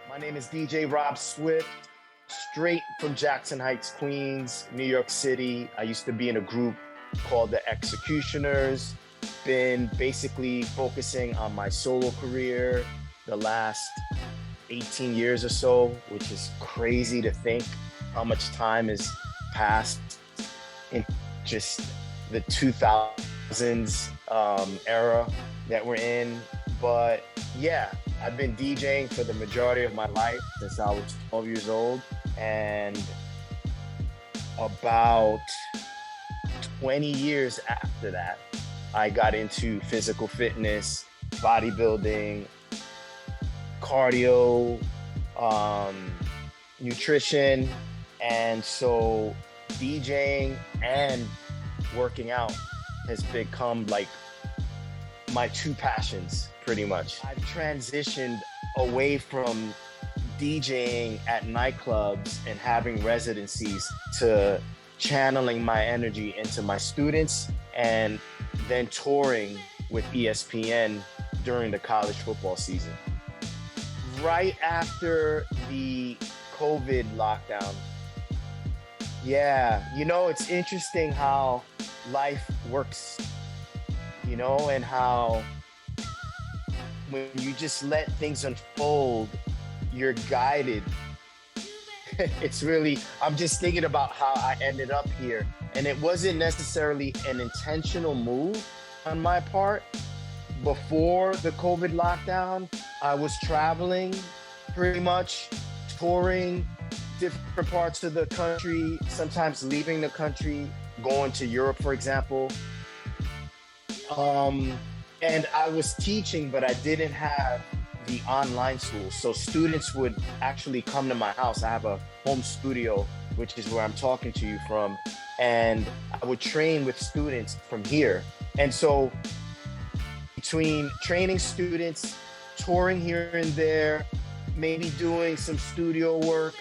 My name is DJ Rob Swift, straight from Jackson Heights, Queens, New York City. I used to be in a group called the X-ecutioners. Been basically focusing on my solo career the last 18 years or so, which is crazy to think how much time has passed in just the 2000s era that we're in. But yeah, I've been DJing for the majority of my life since I was 12 years old. And about 20 years after that, I got into physical fitness, bodybuilding, cardio, nutrition. And so DJing and working out has become like my two passions, pretty much. I've transitioned away from DJing at nightclubs and having residencies to channeling my energy into my students and then touring with ESPN during the college football season. Right after the COVID lockdown, yeah, it's interesting how life works, and how when you just let things unfold, you're guided. I'm just thinking about how I ended up here. And it wasn't necessarily an intentional move on my part. Before the COVID lockdown, I was traveling pretty much, touring different parts of the country, sometimes leaving the country, going to Europe, for example. And I was teaching, but I didn't have the online school. So students would actually come to my house. I have a home studio, which is where I'm talking to you from. And I would train with students from here. And so between training students, touring here and there, maybe doing some studio work,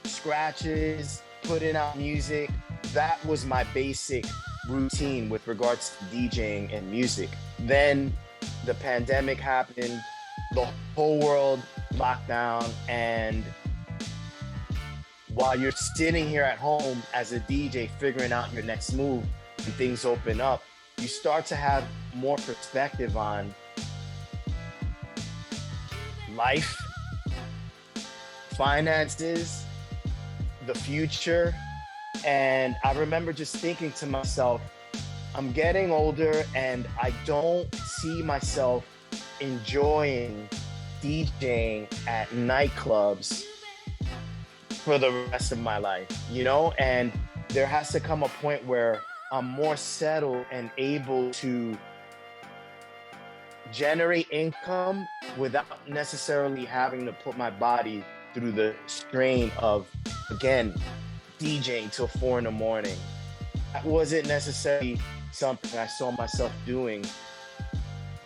scratches, putting out music, that was my basic routine with regards to DJing and music. Then the pandemic happened, the whole world locked down, and while you're sitting here at home as a DJ figuring out your next move and things open up, you start to have more perspective on life, finances, the future. And I remember just thinking to myself, I'm getting older and I don't see myself enjoying DJing at nightclubs for the rest of my life, and there has to come a point where I'm more settled and able to generate income without necessarily having to put my body through the strain of, again, DJing till 4 a.m. That wasn't necessarily something I saw myself doing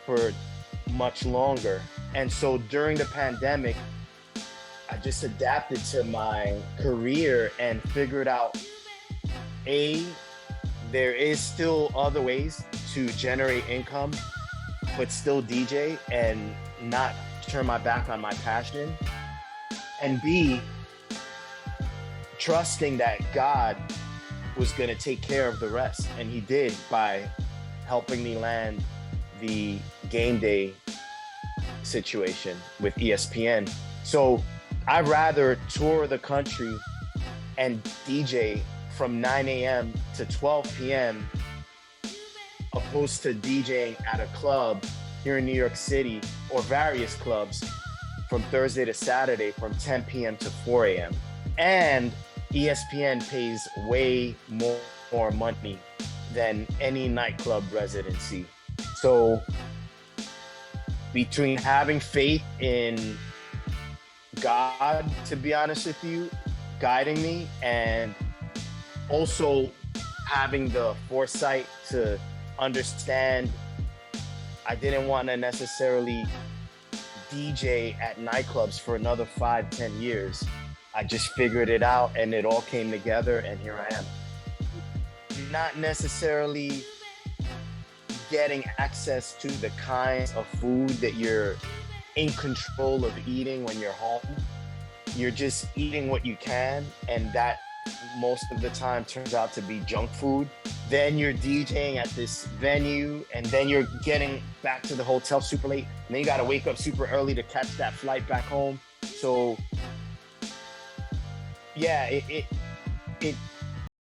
for much longer. And so during the pandemic, I just adapted to my career and figured out, there is still other ways to generate income, but still DJ and not turn my back on my passion. And B, trusting that God was going to take care of the rest. And he did by helping me land the game day situation with ESPN. So I'd rather tour the country and DJ from 9 a.m. to 12 p.m. opposed to DJing at a club here in New York City or various clubs from Thursday to Saturday from 10 p.m. to 4 a.m. And ESPN pays way more money than any nightclub residency. So between having faith in God, to be honest with you, guiding me, and also having the foresight to understand I didn't want to necessarily DJ at nightclubs for another 5-10 years. I just figured it out and it all came together and here I am. Not necessarily getting access to the kinds of food that you're in control of eating when you're home. You're just eating what you can, and that most of the time turns out to be junk food. Then you're DJing at this venue, and then you're getting back to the hotel super late, and then you got to wake up super early to catch that flight back home. So yeah, it